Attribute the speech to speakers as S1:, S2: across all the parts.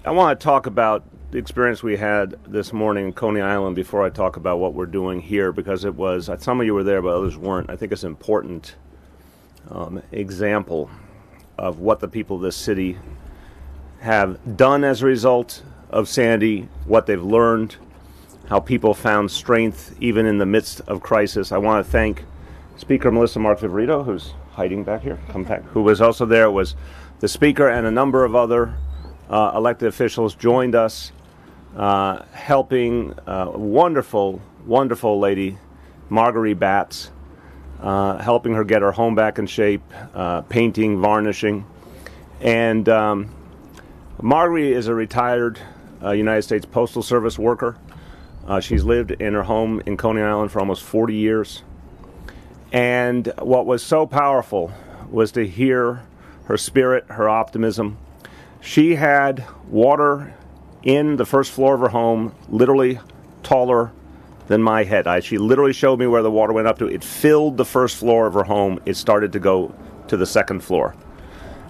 S1: I want to talk about the experience we had this morning in Coney Island before I talk about what we're doing here, because it was, some of you were there, but others weren't. I think it's an important example of what the people of this city have done as a result of Sandy, what they've learned, how people found strength even in the midst of crisis. I want to thank Speaker Melissa Mark Viverito, who's hiding back here, who was also there, was the Speaker, and a number of other elected officials joined us, helping wonderful, wonderful lady, Marguerite Batts, helping her get her home back in shape, painting, varnishing. And Marguerite is a retired United States Postal Service worker. She's lived in her home in Coney Island for almost 40 years. And what was so powerful was to hear her spirit, her optimism. She had water in the first floor of her home, literally taller than my head. She literally showed me where the water went up to. It filled the first floor of her home. It started to go to the second floor.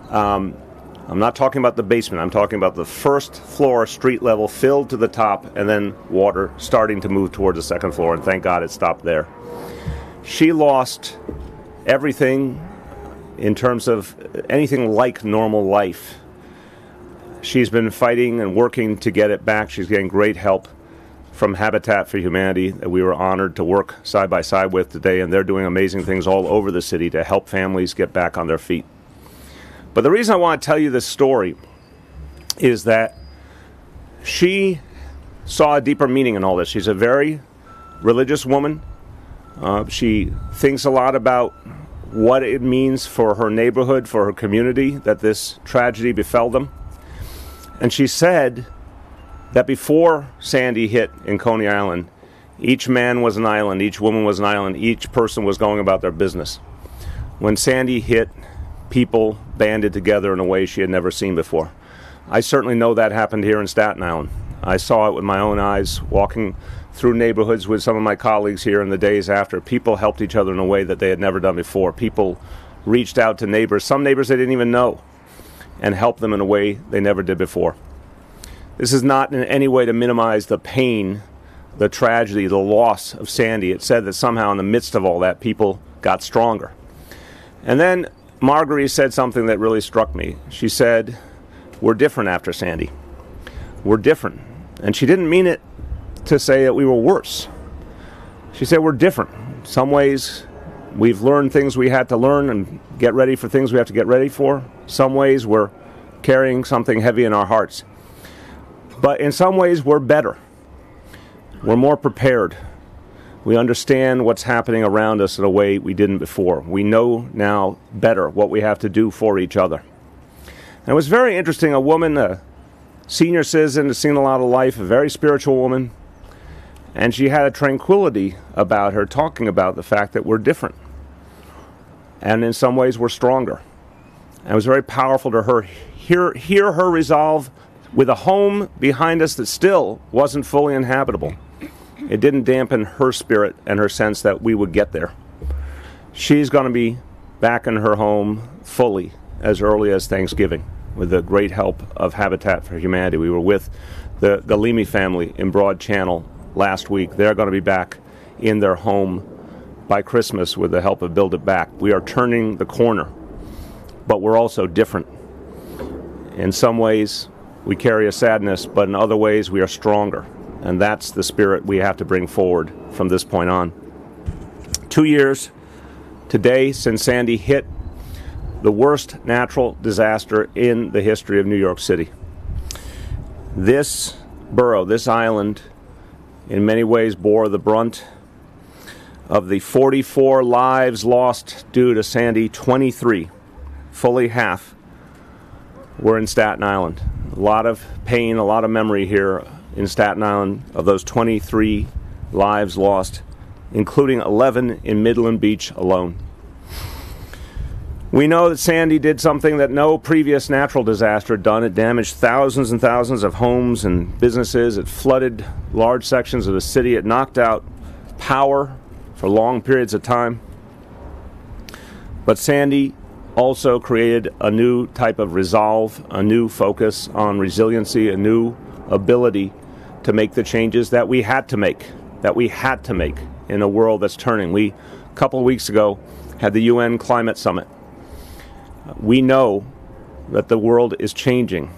S1: I'm not talking about the basement. I'm talking about the first floor, street level, filled to the top, and then water starting to move towards the second floor, and thank God it stopped there. She lost everything in terms of anything like normal life. She's been fighting and working to get it back. She's getting great help from Habitat for Humanity that we were honored to work side by side with today, and they're doing amazing things all over the city to help families get back on their feet. But the reason I want to tell you this story is that she saw a deeper meaning in all this. She's a very religious woman. She thinks a lot about what it means for her neighborhood, for her community, that this tragedy befell them. And she said that before Sandy hit in Coney Island, each man was an island, each woman was an island, each person was going about their business. When Sandy hit, people banded together in a way she had never seen before. I certainly know that happened here in Staten Island. I saw it with my own eyes walking through neighborhoods with some of my colleagues here in the days after. People helped each other in a way that they had never done before. People reached out to neighbors, some neighbors they didn't even know, and helped them in a way they never did before. This is not in any way to minimize the pain, the tragedy, the loss of Sandy. It said that somehow in the midst of all that, people got stronger. And then Marguerite said something that really struck me. She said, "We're different after Sandy. We're different." And she didn't mean it to say that we were worse. She said we're different. In some ways, we've learned things we had to learn and get ready for things we have to get ready for. Some ways we're carrying something heavy in our hearts. But in some ways, we're better. We're more prepared. We understand what's happening around us in a way we didn't before. We know now better what we have to do for each other. And it was very interesting. A woman, a senior citizen, has seen a lot of life, a very spiritual woman, and she had a tranquility about her, talking about the fact that we're different. And in some ways, we're stronger. And it was very powerful to her, hear her resolve with a home behind us that still wasn't fully inhabitable. It didn't dampen her spirit and her sense that we would get there. She's going to be back in her home fully as early as Thanksgiving with the great help of Habitat for Humanity. We were with the Galimi family in Broad Channel last week. They're going to be back in their home by Christmas with the help of Build It Back. We are turning the corner, but we're also different. In some ways, we carry a sadness, but in other ways, we are stronger. And that's the spirit we have to bring forward from this point on. 2 years today since Sandy hit, the worst natural disaster in the history of New York City. This borough, this island, in many ways bore the brunt of the 44 lives lost due to Sandy. 23, fully half, were in Staten Island. A lot of pain, a lot of memory here in Staten Island of those 23 lives lost, including 11 in Midland Beach alone. We know that Sandy did something that no previous natural disaster had done. It damaged thousands and thousands of homes and businesses. It flooded large sections of the city. It knocked out power for long periods of time. But Sandy also created a new type of resolve, a new focus on resiliency, a new ability to make the changes that we had to make, in a world that's turning. We, a couple of weeks ago, had the UN Climate Summit. We know that the world is changing.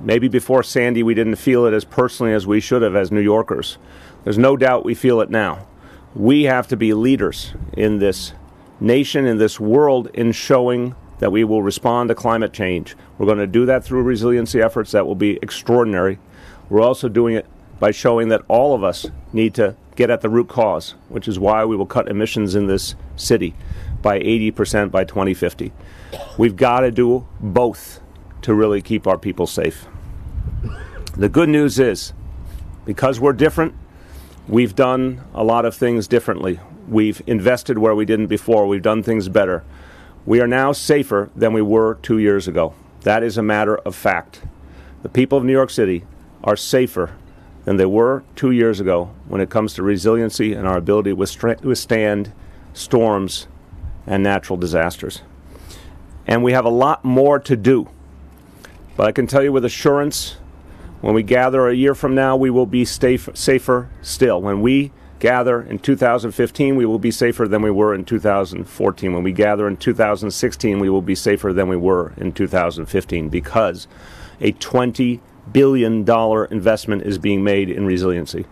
S1: Maybe before Sandy we didn't feel it as personally as we should have as New Yorkers. There's no doubt we feel it now. We have to be leaders in this nation, in this world, in showing that we will respond to climate change. We're going to do that through resiliency efforts that will be extraordinary. We're also doing it by showing that all of us need to get at the root cause, which is why we will cut emissions in this city by 80% by 2050. We've got to do both to really keep our people safe. The good news is, because we're different, we've done a lot of things differently. We've invested where we didn't before. We've done things better. We are now safer than we were 2 years ago. That is a matter of fact. The people of New York City are safer than they were 2 years ago when it comes to resiliency and our ability to withstand storms and natural disasters. And we have a lot more to do. But I can tell you with assurance, when we gather a year from now, we will be safer still. When we gather in 2015, we will be safer than we were in 2014. When we gather in 2016, we will be safer than we were in 2015, because a $20 billion investment is being made in resiliency.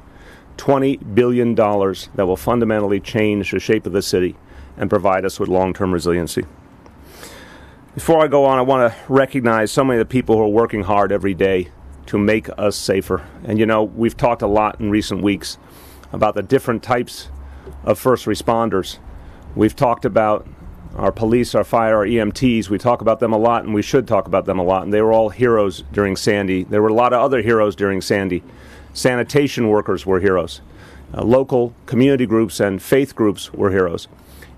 S1: $20 billion that will fundamentally change the shape of the city and provide us with long-term resiliency. Before I go on, I want to recognize so many of the people who are working hard every day to make us safer. And you know, we've talked a lot in recent weeks about the different types of first responders. We've talked about our police, our fire, our EMTs. We talk about them a lot, and we should talk about them a lot. And they were all heroes during Sandy. There were a lot of other heroes during Sandy. Sanitation workers were heroes. Local community groups and faith groups were heroes.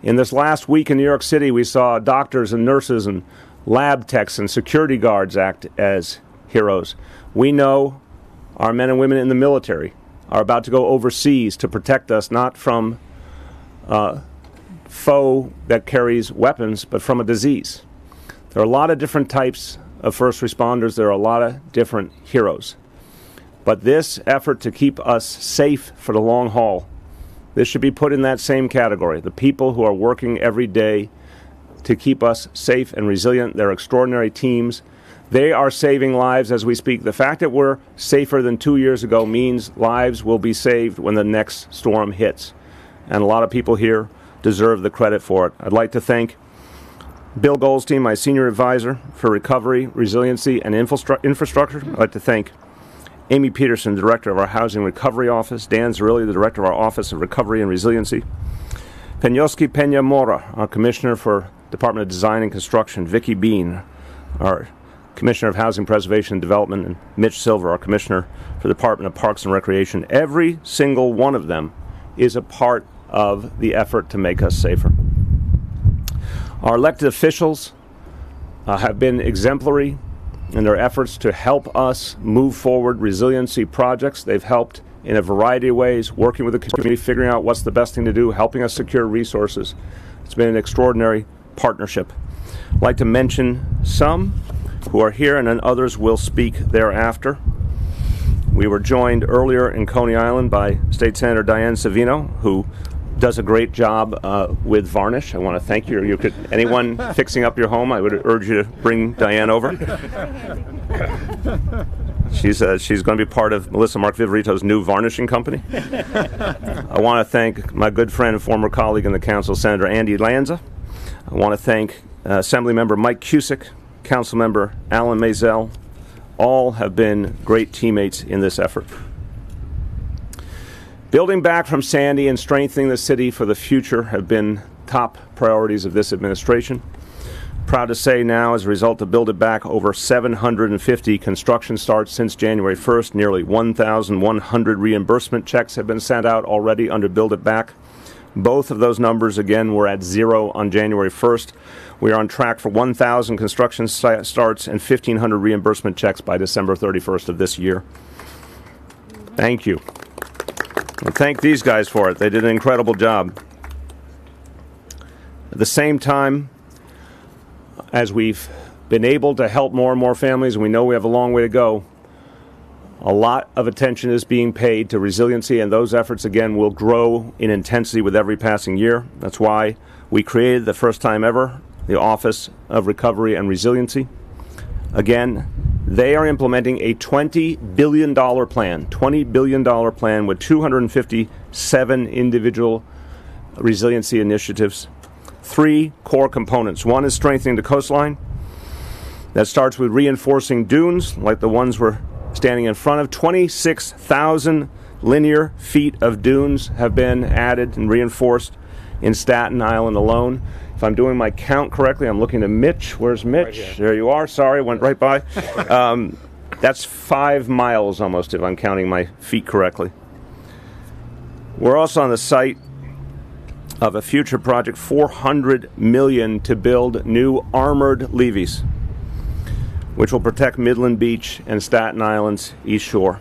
S1: In this last week in New York City, we saw doctors and nurses and lab techs and security guards act as heroes. We know our men and women in the military are about to go overseas to protect us, not from a foe that carries weapons, but from a disease. There are a lot of different types of first responders. There are a lot of different heroes. But this effort to keep us safe for the long haul, this should be put in that same category. The people who are working every day to keep us safe and resilient, they're extraordinary teams. They are saving lives as we speak. The fact that we're safer than 2 years ago means lives will be saved when the next storm hits. And a lot of people here deserve the credit for it. I'd like to thank Bill Goldstein, my senior advisor for recovery, resiliency, and infrastructure. I'd like to thank Amy Peterson, the director of our Housing Recovery Office, Dan Zerilli, the director of our Office of Recovery and Resiliency, Peñoski Peña Mora, our commissioner for Department of Design and Construction, Vicky Bean, our Commissioner of Housing Preservation and Development, and Mitch Silver, our Commissioner for the Department of Parks and Recreation. Every single one of them is a part of the effort to make us safer. Our elected officials have been exemplary in their efforts to help us move forward resiliency projects. They've helped in a variety of ways, working with the community, figuring out what's the best thing to do, helping us secure resources. It's been an extraordinary partnership. I'd like to mention some who are here, and then others will speak thereafter. We were joined earlier in Coney Island by State Senator Diane Savino, who does a great job with varnish. I want to thank you. You could, anyone fixing up your home, I would urge you to bring Diane over. She's going to be part of Melissa Mark Viverito's new varnishing company. I want to thank my good friend and former colleague in the council, Senator Andy Lanza. I want to thank Assemblymember Mike Cusick, Councilmember Alan Maisel. All have been great teammates in this effort. Building back from Sandy and strengthening the city for the future have been top priorities of this administration. Proud to say now, as a result of Build It Back, over 750 construction starts since January 1st. Nearly 1,100 reimbursement checks have been sent out already under Build It Back. Both of those numbers, again, were at zero on January 1st. We are on track for 1,000 construction starts and 1,500 reimbursement checks by December 31st of this year. Thank you. And thank these guys for it. They did an incredible job. At the same time, as we've been able to help more and more families, and we know we have a long way to go, a lot of attention is being paid to resiliency, and those efforts, again, will grow in intensity with every passing year. That's why we created, the first time ever, the Office of Recovery and Resiliency. Again, they are implementing a $20 billion plan with 257 individual resiliency initiatives. 3 core components. One is strengthening the coastline. That starts with reinforcing dunes, like the ones we're standing in front of. 26,000 linear feet of dunes have been added and reinforced in Staten Island alone. If I'm doing my count correctly, I'm looking to Mitch. Where's Mitch? Right, there you are. Sorry, went right by. That's 5 miles almost, if I'm counting my feet correctly. We're also on the site of a future project, $400 million to build new armored levees, which will protect Midland Beach and Staten Island's East Shore.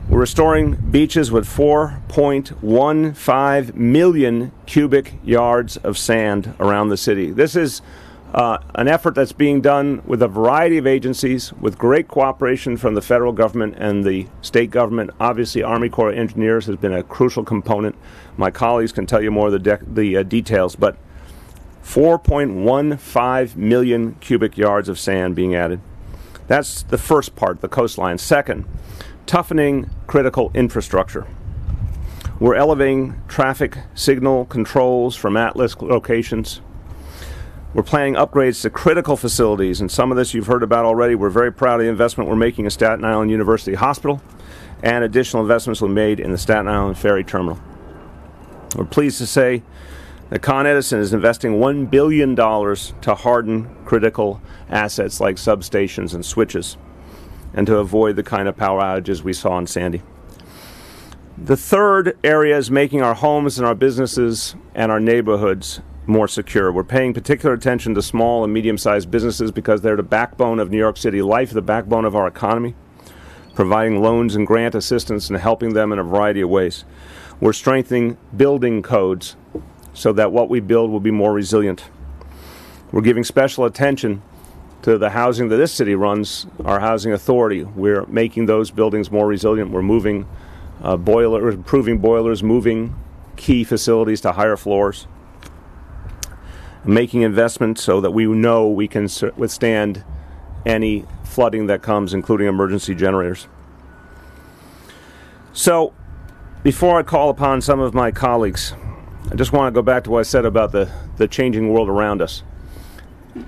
S1: We're restoring beaches with 4.15 million cubic yards of sand around the city. This is an effort that's being done with a variety of agencies, with great cooperation from the federal government and the state government. Obviously, Army Corps of Engineers has been a crucial component. My colleagues can tell you more of the details, but 4.15 million cubic yards of sand being added. That's the first part, the coastline. Second, toughening critical infrastructure. We're elevating traffic signal controls from at-risk locations. We're planning upgrades to critical facilities, and some of this you've heard about already. We're very proud of the investment we're making in Staten Island University Hospital, and additional investments were made in the Staten Island Ferry Terminal. We're pleased to say that Con Edison is investing $1 billion to harden critical assets like substations and switches, and to avoid the kind of power outages we saw in Sandy. The third area is making our homes and our businesses and our neighborhoods more secure. We're paying particular attention to small and medium-sized businesses because they're the backbone of New York City life, the backbone of our economy, providing loans and grant assistance and helping them in a variety of ways. We're strengthening building codes so that what we build will be more resilient. We're giving special attention to the housing that this city runs, our housing authority. We're making those buildings more resilient. We're moving improving boilers, moving key facilities to higher floors, making investments so that we know we can withstand any flooding that comes, including emergency generators. So, before I call upon some of my colleagues, I just want to go back to what I said about the changing world around us.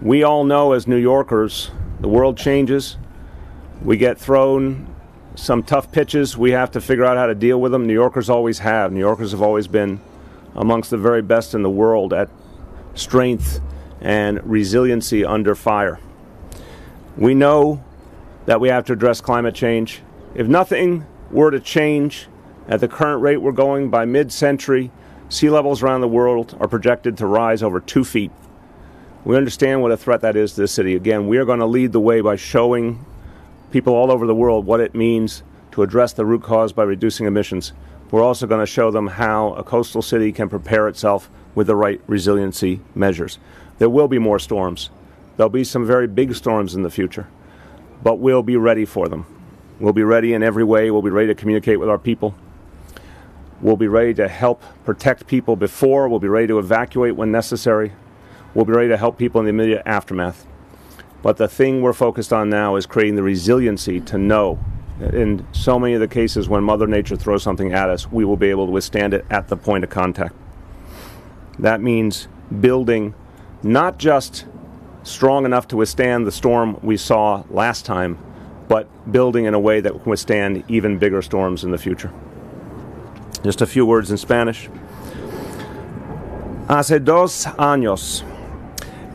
S1: We all know as New Yorkers, the world changes. We get thrown some tough pitches. We have to figure out how to deal with them. New Yorkers always have. New Yorkers have always been amongst the very best in the world at strength and resiliency under fire. We know that we have to address climate change. If nothing were to change at the current rate we're going, by mid-century, sea levels around the world are projected to rise over 2 feet. We understand what a threat that is to this city. Again, we are going to lead the way by showing people all over the world what it means to address the root cause by reducing emissions. We're also going to show them how a coastal city can prepare itself with the right resiliency measures. There will be more storms. There'll be some very big storms in the future, but we'll be ready for them. We'll be ready in every way. We'll be ready to communicate with our people. We'll be ready to help protect people before. We'll be ready to evacuate when necessary. We'll be ready to help people in the immediate aftermath. But the thing we're focused on now is creating the resiliency to know that in so many of the cases when Mother Nature throws something at us, we will be able to withstand it at the point of contact. That means building not just strong enough to withstand the storm we saw last time, but building in a way that can withstand even bigger storms in the future. Just a few words in Spanish. Hace 2 años,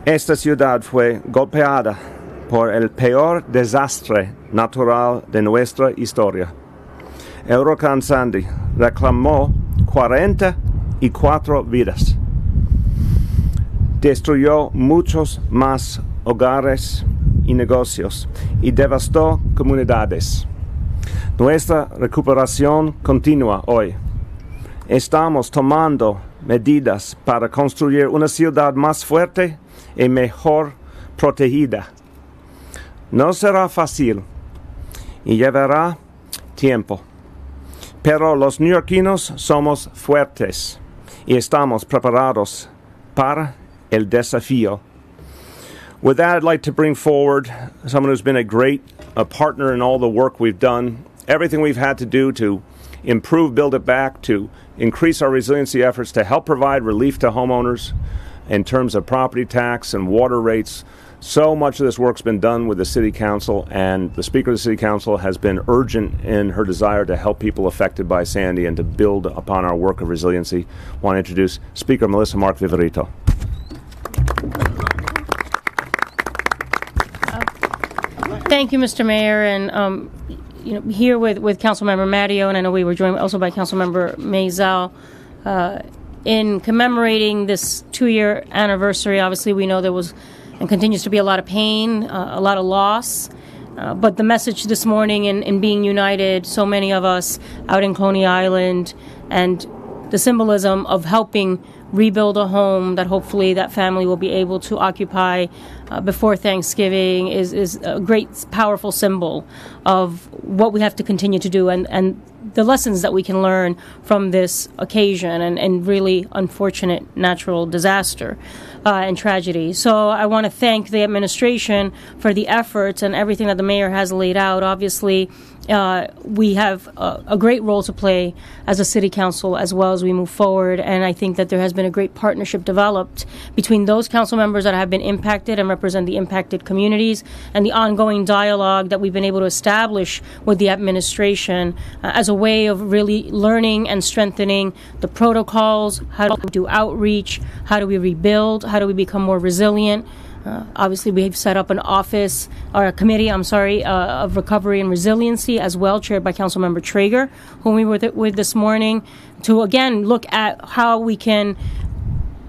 S1: esta ciudad fue golpeada por el peor desastre natural de nuestra historia. El huracán Sandy reclamó 44 vidas. Destruyó muchos más hogares y negocios y devastó comunidades. Nuestra recuperación continúa hoy. Estamos tomando medidas para construir una ciudad más fuerte y mejor protegida. No será fácil y llevará tiempo, pero los neoyorquinos somos fuertes y estamos preparados para el desafío. With that, I'd like to bring forward someone who's been a partner in all the work we've done, everything we've had to do to improve Build It Back, to increase our resiliency efforts, to help provide relief to homeowners in terms of property tax and water rates. So much of this work's been done with the City Council, and the Speaker of the City Council has been urgent in her desire to help people affected by Sandy and to build upon our work of resiliency. I want to introduce Speaker Melissa Mark Viverito.
S2: Thank you, Mr. Mayor, and here with Councilmember Mario, and I know we were joined also by Councilmember Maisel, in commemorating this 2-year anniversary. Obviously, we know there was and continues to be a lot of pain, a lot of loss, but the message this morning in being united, so many of us out in Coney Island, and the symbolism of helping rebuild a home that hopefully that family will be able to occupy before Thanksgiving is a great, powerful symbol of what we have to continue to do and the lessons that we can learn from this occasion and really unfortunate natural disaster and tragedy. So I want to thank the administration for the efforts and everything that the mayor has laid out. Obviously, we have a great role to play as a city council as well as we move forward, and I think that there has been a great partnership developed between those council members that have been impacted and represent the impacted communities and the ongoing dialogue that we've been able to establish with the administration as a way of really learning and strengthening the protocols, how do we do outreach, how do we rebuild, how do we become more resilient. Obviously, we've set up an office, or a committee, of recovery and resiliency as well, chaired by Councilmember Traeger, whom we were with this morning, to again look at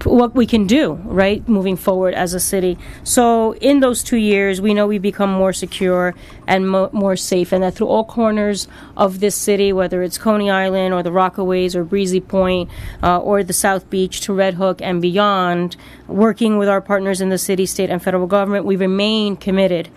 S2: what we can do, right, moving forward as a city. So in those 2 years, we know we become more secure and more safe, and that through all corners of this city, whether it's Coney Island or the Rockaways or Breezy Point or the South Beach to Red Hook and beyond, working with our partners in the city, state, and federal government, we remain committed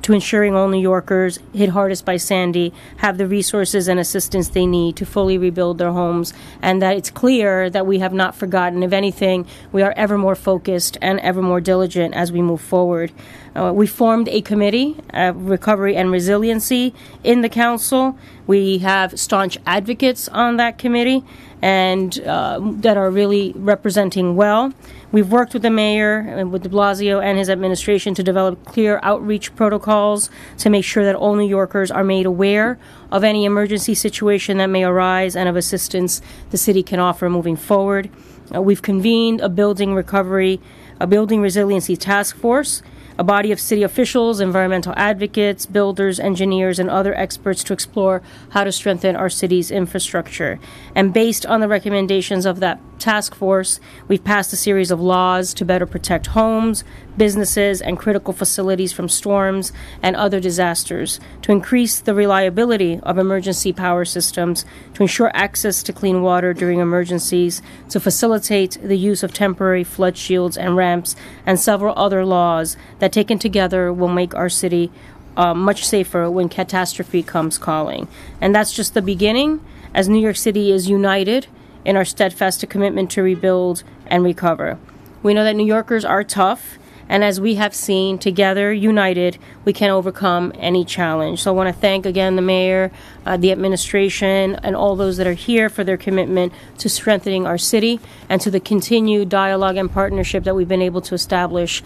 S2: to ensuring all New Yorkers hit hardest by Sandy have the resources and assistance they need to fully rebuild their homes, and that it's clear that we have not forgotten. If anything, we are ever more focused and ever more diligent as we move forward. We formed a committee, Recovery and Resiliency, in the council. We have staunch advocates on that committee and that are really representing well. We've worked with the mayor and with Blasio and his administration to develop clear outreach protocols to make sure that all New Yorkers are made aware of any emergency situation that may arise and of assistance the city can offer moving forward. We've convened a building resiliency task force, a body of city officials, environmental advocates, builders, engineers, and other experts to explore how to strengthen our city's infrastructure. And based on the recommendations of that task force, we've passed a series of laws to better protect homes, businesses, and critical facilities from storms and other disasters, to increase the reliability of emergency power systems, to ensure access to clean water during emergencies, to facilitate the use of temporary flood shields and ramps, and several other laws that taken together will make our city much safer when catastrophe comes calling. And that's just the beginning, as New York City is united in our steadfast commitment to rebuild and recover. We know that New Yorkers are tough, and as we have seen, together, united, we can overcome any challenge. So I want to thank again the mayor, the administration, and all those that are here for their commitment to strengthening our city and to the continued dialogue and partnership that we've been able to establish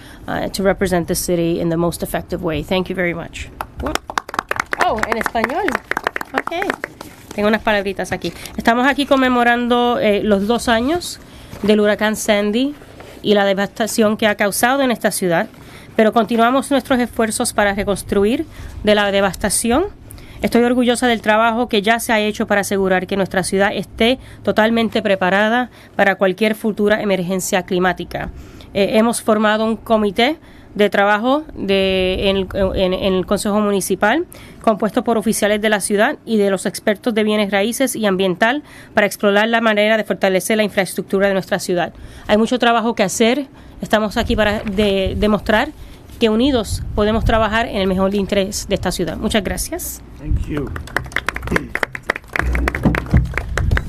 S2: to represent the city in the most effective way. Thank you very much. Oh, en español. Okay. Tengo unas palabritas aquí. Estamos aquí conmemorando los 2 años del huracán Sandy y la devastación que ha causado en esta ciudad, pero continuamos nuestros esfuerzos para reconstruir de la devastación. Estoy orgullosa del trabajo que ya se ha hecho para asegurar que nuestra ciudad esté totalmente preparada para cualquier futura emergencia climática. Hemos formado un comité de trabajo en el Consejo Municipal, compuesto por oficiales de la ciudad y de los expertos de bienes raíces y ambiental para explorar la manera de fortalecer la infraestructura de nuestra ciudad. Hay mucho trabajo que hacer. Estamos aquí para demostrar que unidos podemos trabajar en el mejor interés de esta ciudad. Muchas gracias.
S1: Thank you.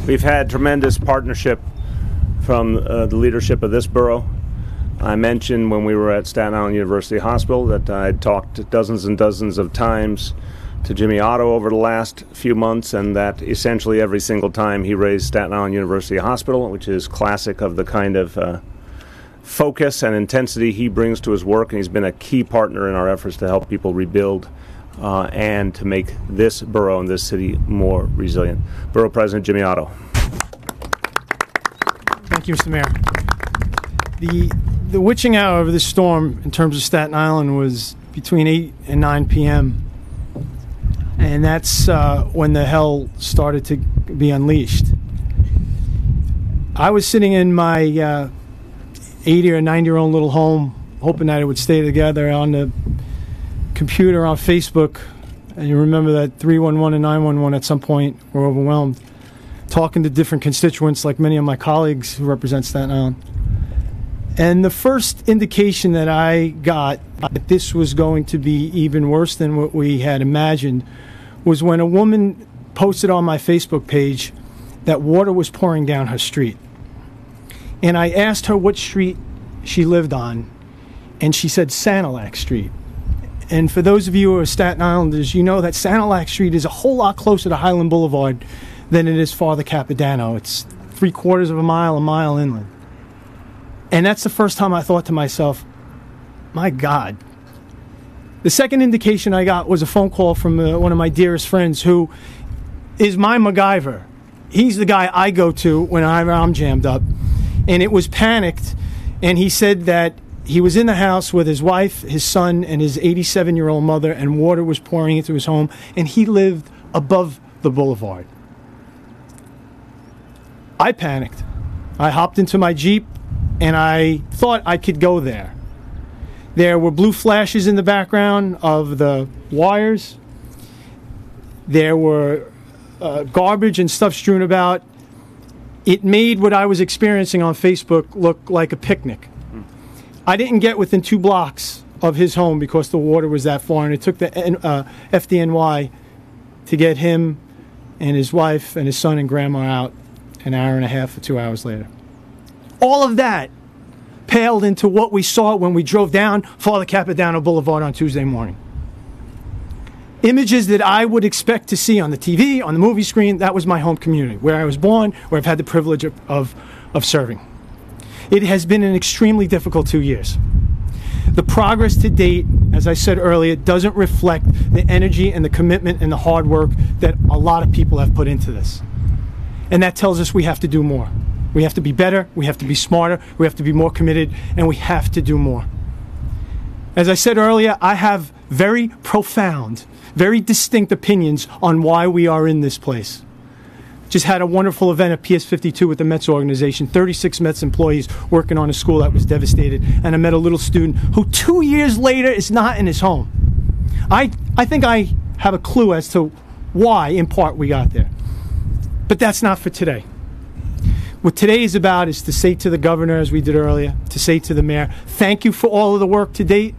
S1: We've had tremendous partnership from the leadership of this borough. I mentioned when we were at Staten Island University Hospital that I'd talked dozens and dozens of times to Jimmy Otto over the last few months, and that essentially every single time he raised Staten Island University Hospital, which is classic of the kind of focus and intensity he brings to his work, and he's been a key partner in our efforts to help people rebuild and to make this borough and this city more resilient. Borough President Jimmy Otto.
S3: Thank you, Mr. Mayor. The witching hour of this storm in terms of Staten Island was between 8 and 9 p.m. And that's when the hell started to be unleashed. I was sitting in my 80 or 90-year-old little home, hoping that it would stay together, on the computer, on Facebook. And you remember that 311 and 911 at some point were overwhelmed, talking to different constituents like many of my colleagues who represent Staten Island. And the first indication that I got that this was going to be even worse than what we had imagined was when a woman posted on my Facebook page that water was pouring down her street. And I asked her what street she lived on, and she said Sanilac Street. And for those of you who are Staten Islanders, you know that Sanilac Street is a whole lot closer to Highland Boulevard than it is Father Capodanno. It's 3/4 of a mile inland. And that's the first time I thought to myself, my God. The second indication I got was a phone call from one of my dearest friends who is my MacGyver. He's the guy I go to when I'm jammed up. And it was panicked, and he said that he was in the house with his wife, his son, and his 87-year-old mother, and water was pouring into his home, and he lived above the boulevard. I panicked. I hopped into my Jeep, and I thought I could go there. There were blue flashes in the background of the wires. There were garbage and stuff strewn about. It made what I was experiencing on Facebook look like a picnic. I didn't get within 2 blocks of his home because the water was that far, and it took the FDNY to get him and his wife and his son and grandma out an hour and a half or 2 hours later. All of that paled into what we saw when we drove down Father Capodanno Boulevard on Tuesday morning. Images that I would expect to see on the TV, on the movie screen. That was my home community, where I was born, where I've had the privilege of serving. It has been an extremely difficult 2 years. The progress to date, as I said earlier, doesn't reflect the energy and the commitment and the hard work that a lot of people have put into this. And that tells us we have to do more. We have to be better, we have to be smarter, we have to be more committed, and we have to do more. As I said earlier, I have very profound, very distinct opinions on why we are in this place. Just had a wonderful event at PS 52 with the Mets organization, 36 Mets employees working on a school that was devastated, and I met a little student who 2 years later is not in his home. I think I have a clue as to why, in part, we got there. But that's not for today. What today is about is to say to the governor, as we did earlier, to say to the mayor, thank you for all of the work to date,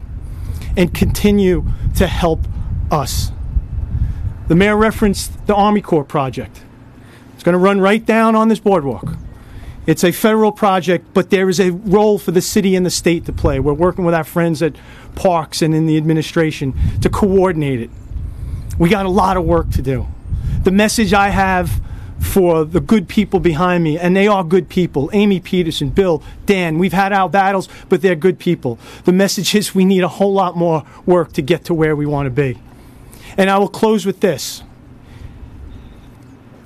S3: and continue to help us. The mayor referenced the Army Corps project. It's going to run right down on this boardwalk. It's a federal project, but there is a role for the city and the state to play. We're working with our friends at Parks and in the administration to coordinate it. We got a lot of work to do. The message I have for the good people behind me, and they are good people, Amy Peterson, Bill, Dan, we've had our battles, but they're good people. The message is we need a whole lot more work to get to where we want to be. And I will close with this.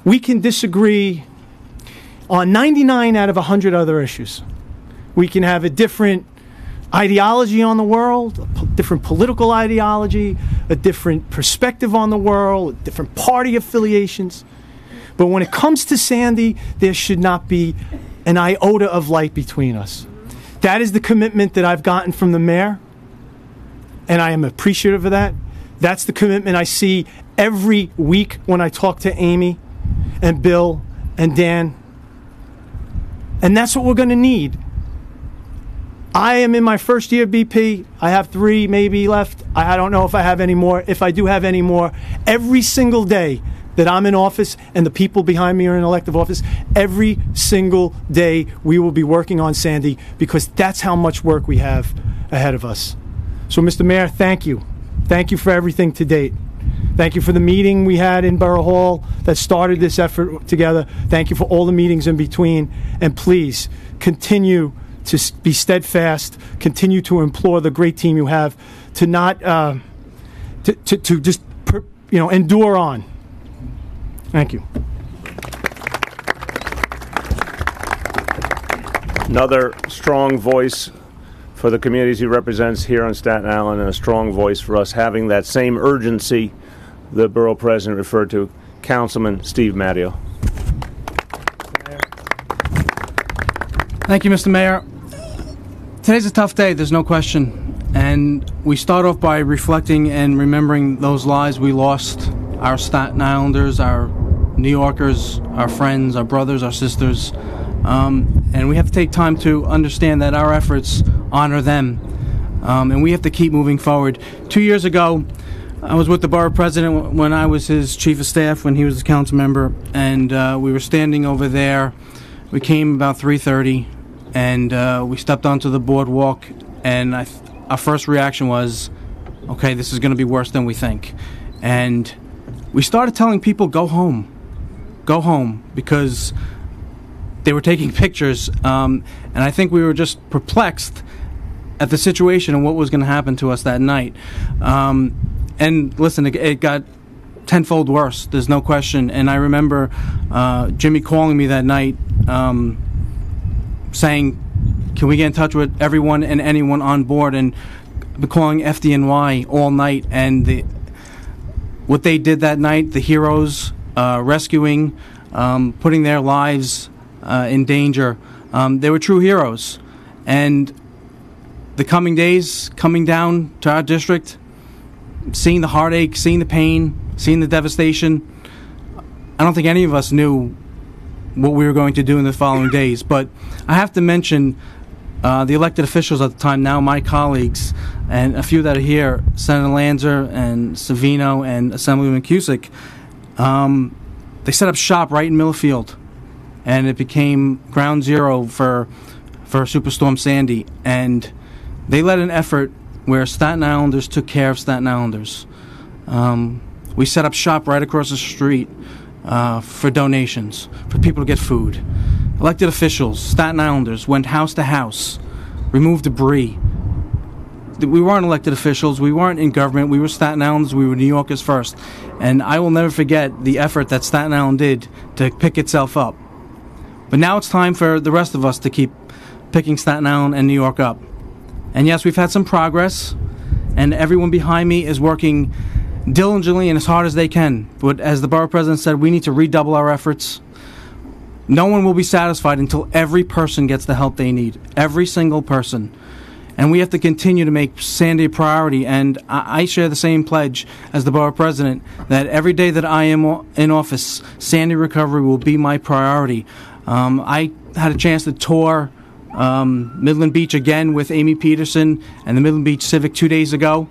S3: We can disagree on 99 out of 100 other issues. We can have a different ideology on the world, a different political ideology, a different perspective on the world, different party affiliations. But when it comes to Sandy, there should not be an iota of light between us. That is the commitment that I've gotten from the mayor, and I am appreciative of that. That's the commitment I see every week when I talk to Amy and Bill and Dan. And that's what we're going to need. I am in my first year of BP. I have 3 maybe left. I don't know if I have any more. If I do have any more, every single day that I'm in office and the people behind me are in elective office, every single day we will be working on Sandy, because that's how much work we have ahead of us. So, Mr. Mayor, thank you. Thank you for everything to date. Thank you for the meeting we had in Borough Hall that started this effort together. Thank you for all the meetings in between. And please continue to be steadfast, continue to implore the great team you have to not, to just, endure on. Thank you.
S1: Another strong voice for the communities he represents here on Staten Island, and a strong voice for us having that same urgency the borough president referred to, Councilman Steve Matteo.
S4: Thank you, Mr. Mayor. Today's a tough day, there's no question. And we start off by reflecting and remembering those lives we lost, our Staten Islanders, our New Yorkers, our friends, our brothers, our sisters. And we have to take time to understand that our efforts honor them. And we have to keep moving forward. 2 years ago, I was with the borough president when I was his chief of staff, when he was a council member, and we were standing over there. We came about 3:30, and we stepped onto the boardwalk, and our first reaction was, okay, this is going to be worse than we think. And we started telling people, go home, because they were taking pictures, and I think we were just perplexed at the situation and what was going to happen to us that night. And listen, it got tenfold worse, there's no question. And I remember Jimmy calling me that night saying, can we get in touch with everyone and anyone on board? And I've been calling FDNY all night, and what they did that night, the heroes, rescuing, putting their lives in danger, they were true heroes. And the coming days, coming down to our district, seeing the heartache, seeing the pain, seeing the devastation, I don't think any of us knew what we were going to do in the following days. But I have to mention the elected officials at the time, now my colleagues, and a few that are here, Senator Lanzer and Savino and Assemblyman Cusick. They set up shop right in Millfield, and it became ground zero for Superstorm Sandy. And they led an effort where Staten Islanders took care of Staten Islanders. We set up shop right across the street for donations, for people to get food. Elected officials, Staten Islanders, went house to house, removed debris. We weren't elected officials, we weren't in government, we were Staten Islanders, we were New Yorkers first. And I will never forget the effort that Staten Island did to pick itself up. But now it's time for the rest of us to keep picking Staten Island and New York up. And yes, we've had some progress, and everyone behind me is working diligently and as hard as they can. But as the borough president said, we need to redouble our efforts. No one will be satisfied until every person gets the help they need, every single person. And we have to continue to make Sandy a priority. And I share the same pledge as the borough president, that every day that I am in office, Sandy recovery will be my priority. I had a chance to tour Midland Beach again with Amy Peterson and the Midland Beach Civic 2 days ago,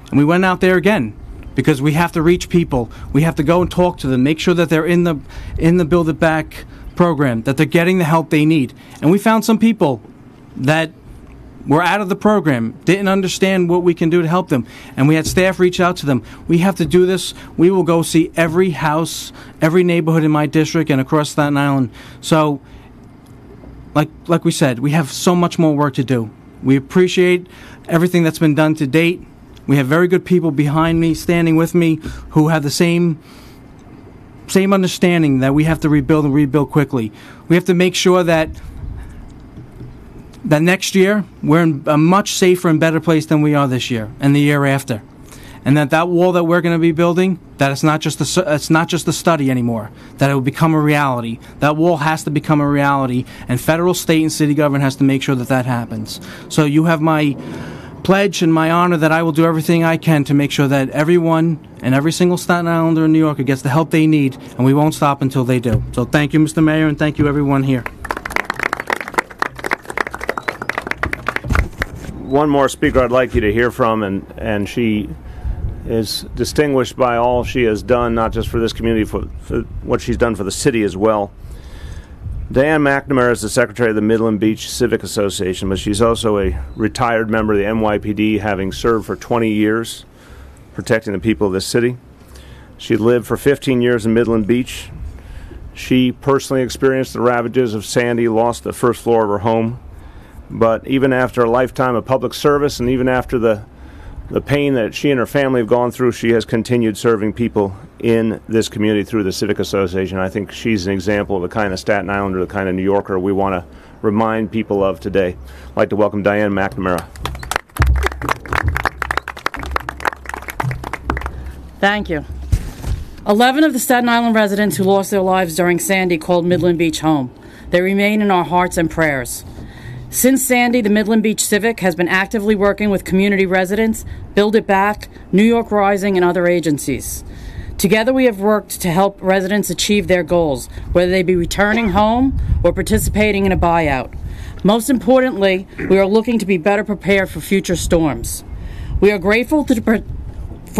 S4: and we went out there again because we have to reach people. We have to go and talk to them, make sure that they're in the Build It Back program, that they're getting the help they need. And we found some people that were out of the program, didn't understand what we can do to help them, and we had staff reach out to them. We have to do this. We will go see every house, every neighborhood in my district and across Staten Island. So like we said, we have so much more work to do. We appreciate everything that's been done to date. We have very good people behind me, standing with me, who have the same understanding that we have to rebuild and rebuild quickly. We have to make sure that next year we're in a much safer and better place than we are this year and the year after. And that wall that we're going to be building, that it's not just a study anymore, that it will become a reality. That wall has to become a reality, and federal, state, and city government has to make sure that happens. So you have my pledge and my honor that I will do everything I can to make sure that everyone and every single Staten Islander in New York gets the help they need, and we won't stop until they do. So thank you, Mr. Mayor, and thank you everyone here.
S1: one more speaker I'd like you to hear from, and she is distinguished by all she has done, not just for this community, for what she's done for the city as well. Diane McNamara is the secretary of the Midland Beach Civic Association, but she's also a retired member of the NYPD, having served for 20 years protecting the people of this city. She lived for 15 years in Midland Beach. She personally experienced the ravages of Sandy, lost the first floor of her home. But even after a lifetime of public service, and even after the pain that she and her family have gone through, she has continued serving people in this community through the Civic Association. I think she's an example of the kind of Staten Islander, the kind of New Yorker we want to remind people of today. I'd like to welcome Diane McNamara.
S5: Thank you. 11 of the Staten Island residents who lost their lives during Sandy called Midland Beach home. They remain in our hearts and prayers. Since Sandy, the Midland Beach Civic has been actively working with community residents, Build It Back, New York Rising, and other agencies. Together we have worked to help residents achieve their goals, whether they be returning home or participating in a buyout. Most importantly, we are looking to be better prepared for future storms. We are grateful for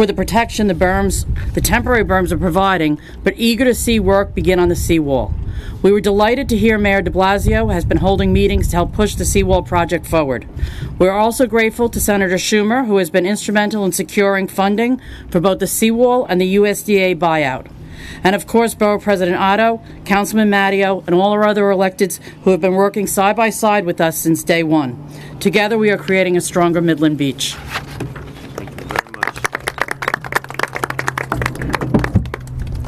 S5: the protection the temporary berms are providing, but eager to see work begin on the seawall. We were delighted to hear Mayor de Blasio has been holding meetings to help push the seawall project forward. We are also grateful to Senator Schumer, who has been instrumental in securing funding for both the seawall and the USDA buyout. And of course, Borough President Otto, Councilman Matteo, and all our other electeds who have been working side by side with us since day one. Together we are creating a stronger Midland Beach.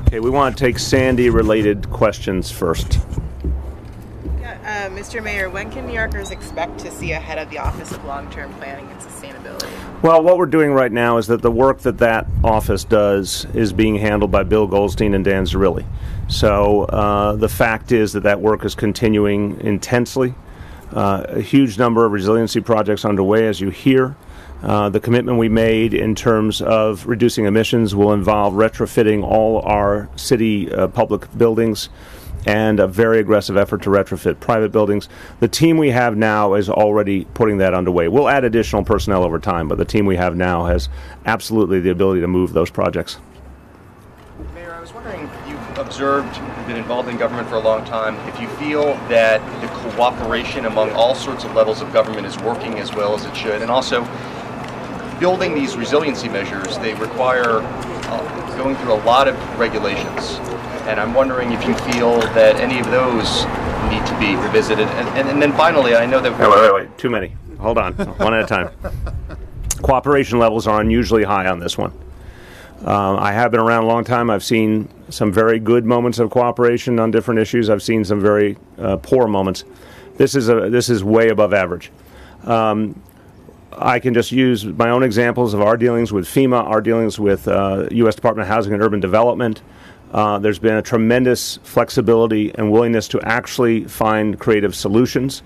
S1: Okay, we want to take Sandy-related questions first.
S6: Mr. Mayor, when can New Yorkers expect to see a head of the Office of Long-Term Planning and Sustainability?
S1: Well, what we're doing right now is that the work that office does is being handled by Bill Goldstein and Dan Zerilli. So the fact is that work is continuing intensely. A huge number of resiliency projects underway, as you hear. The commitment we made in terms of reducing emissions will involve retrofitting all our city public buildings, and a very aggressive effort to retrofit private buildings. The team we have now is already putting that underway. We'll add additional personnel over time, but the team we have now has absolutely the ability to move those projects.
S7: Mayor, I was wondering, you've observed, been involved in government for a long time, if you feel that the cooperation among all sorts of levels of government is working as well as it should, and also building these resiliency measures, they require going through a lot of regulations. And I'm wondering if you feel that any of those need to be revisited. And then finally, I know that...
S1: Wait. Too many. Hold on. One at a time. Cooperation levels are unusually high on this one. I have been around a long time. I've seen some very good moments of cooperation on different issues. I've seen some very poor moments. This is way above average. I can just use my own examples of our dealings with FEMA, our dealings with U.S. Department of Housing and Urban Development. There's been a tremendous flexibility and willingness to actually find creative solutions.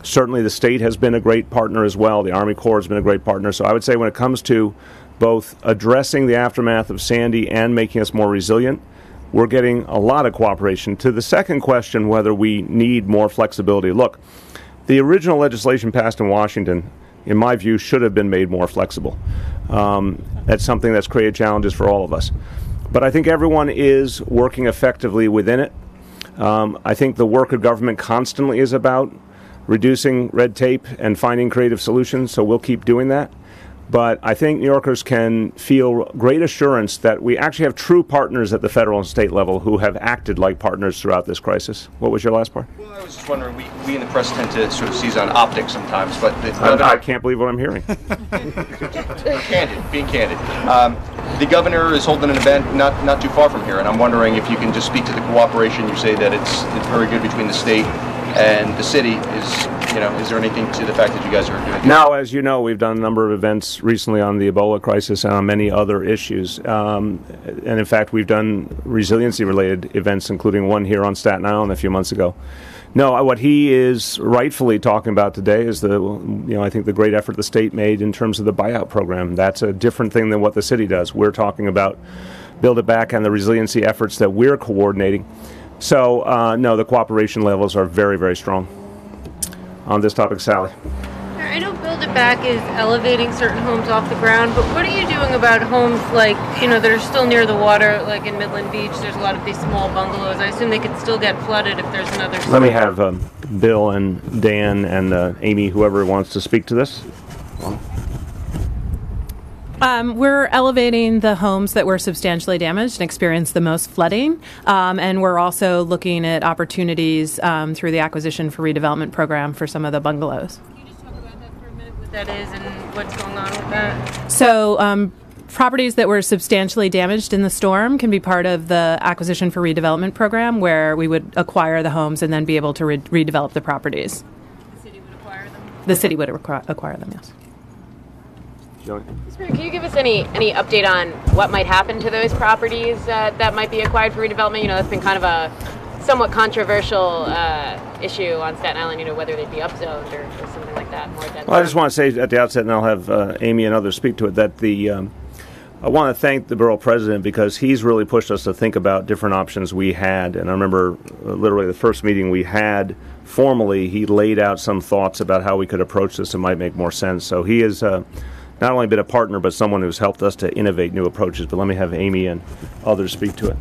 S1: Certainly the state has been a great partner as well. The Army Corps has been a great partner. So I would say when it comes to both addressing the aftermath of Sandy and making us more resilient, we're getting a lot of cooperation. To the second question, whether we need more flexibility, look, the original legislation passed in Washington, in my view, should have been made more flexible. That's something that's created challenges for all of us. But I think everyone is working effectively within it. I think the work of government constantly is about reducing red tape and finding creative solutions, so we'll keep doing that. But I think New Yorkers can feel great assurance that we actually have true partners at the federal and state level who have acted like partners throughout this crisis. What was your last part?
S7: Well, I was just wondering, we in the press tend to sort of seize on optics sometimes, but...
S1: I can't believe what I'm hearing.
S7: Being candid. The governor is holding an event not too far from here, and I'm wondering if you can just speak to the cooperation. You say that it's very good between the state and the city. Is there anything to the fact that you guys are doing?
S1: Now, as you know, we've done a number of events recently on the Ebola crisis and on many other issues. And in fact, we've done resiliency-related events, including one here on Staten Island a few months ago. No, what he is rightfully talking about today is I think the great effort the state made in terms of the buyout program. That's a different thing than what the city does. We're talking about Build It Back and the resiliency efforts that we're coordinating. So, no, the cooperation levels are very, very strong. On this topic, Sally.
S8: I know Build It Back is elevating certain homes off the ground, but what are you doing about homes like, that are still near the water, like in Midland Beach? There's a lot of these small bungalows. I assume they could still get flooded if there's another storm.
S1: Let me have Bill and Dan and Amy, whoever wants to speak to this.
S9: We're elevating the homes that were substantially damaged and experienced the most flooding, and we're also looking at opportunities through the acquisition for redevelopment program for some of the bungalows.
S8: Can you just talk about that for a minute, what that is and what's going on with that?
S9: So properties that were substantially damaged in the storm can be part of the acquisition for redevelopment program, where we would acquire the homes and then be able to redevelop the properties.
S8: The city would acquire them?
S9: The city would acquire them, yes.
S10: Can you give us any update on what might happen to those properties that might be acquired for redevelopment? That's been kind of a somewhat controversial issue on Staten Island, whether they'd be upzoned or something like that.
S1: Well, I just want to say at the outset, and I'll have Amy and others speak to it, that I want to thank the borough president because he's really pushed us to think about different options we had. And I remember literally the first meeting we had formally, he laid out some thoughts about how we could approach this and might make more sense. So he is not only been a partner, but someone who's helped us to innovate new approaches. But let me have Amy and others speak to it.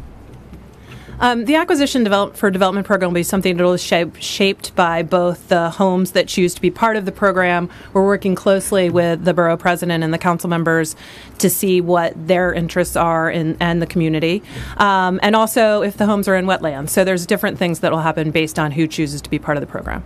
S9: The acquisition for development program will be something that will be shaped by both the homes that choose to be part of the program. We're working closely with the borough president and the council members to see what their interests are and the community. And also if the homes are in wetlands. So there's different things that will happen based on who chooses to be part of the program.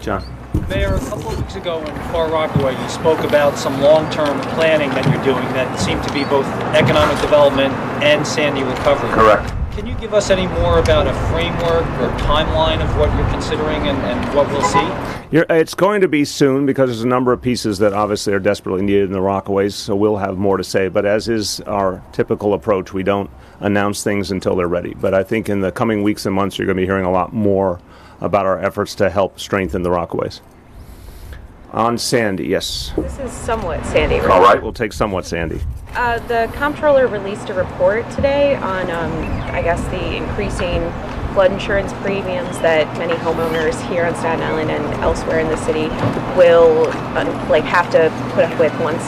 S1: John.
S11: Mayor, a couple of weeks ago in Far Rockaway, you spoke about some long-term planning that you're doing that seemed to be both economic development and Sandy recovery.
S1: Correct.
S11: Can you give us any more about a framework or timeline of what you're considering and what we'll see?
S1: It's going to be soon because there's a number of pieces that obviously are desperately needed in the Rockaways, so we'll have more to say. But as is our typical approach, we don't announce things until they're ready. But I think in the coming weeks and months, you're going to be hearing a lot more about our efforts to help strengthen the Rockaways. On Sandy, yes.
S10: This is somewhat Sandy, right?
S1: All right, we'll take somewhat Sandy.
S10: The comptroller released a report today on, I guess, the increasing flood insurance premiums that many homeowners here on Staten Island and elsewhere in the city will have to put up with once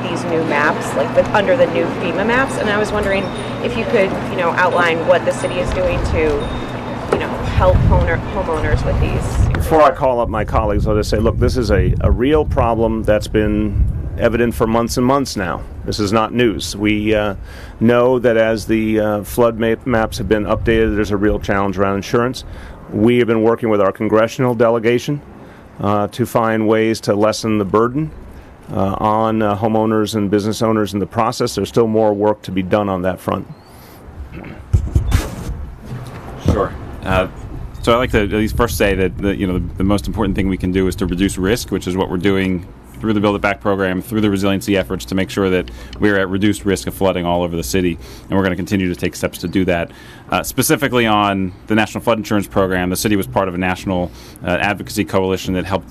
S10: these new maps, under the new FEMA maps. And I was wondering if you could, outline what the city is doing to help homeowners with these.
S1: Before I call up my colleagues, I'll just say, look, this is a real problem that's been evident for months and months now. This is not news. We know that as the flood maps have been updated, there's a real challenge around insurance. We have been working with our congressional delegation to find ways to lessen the burden on homeowners and business owners in the process. There's still more work to be done on that front.
S12: Sure. So I'd like to at least first say that the most important thing we can do is to reduce risk, which is what we're doing through the Build It Back program, through the resiliency efforts to make sure that we're at reduced risk of flooding all over the city. And we're going to continue to take steps to do that. Specifically on the National Flood Insurance Program, the city was part of a national advocacy coalition that helped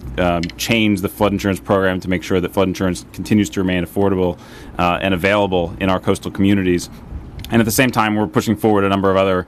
S12: change the flood insurance program to make sure that flood insurance continues to remain affordable and available in our coastal communities. And at the same time, we're pushing forward a number of other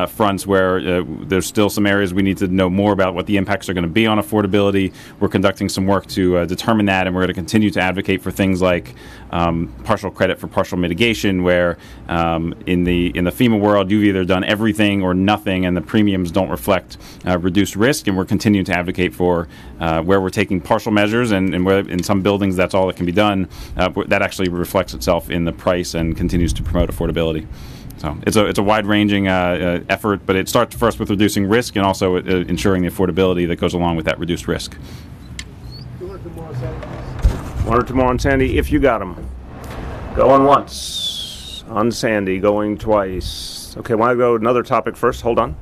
S12: fronts where there's still some areas we need to know more about what the impacts are going to be on affordability. We're conducting some work to determine that, and we're going to continue to advocate for things like partial credit for partial mitigation, where in the FEMA world, you've either done everything or nothing, and the premiums don't reflect reduced risk. And we're continuing to advocate for where we're taking partial measures, and where in some buildings that's all that can be done. That actually reflects itself in the price and continues to promote affordability. So it's a wide-ranging effort, but it starts first with reducing risk and also ensuring the affordability that goes along with that reduced risk.
S1: One or two more on Sandy, if you got them. Going once. On Sandy, going twice. Okay, want to go to another topic first? Hold on.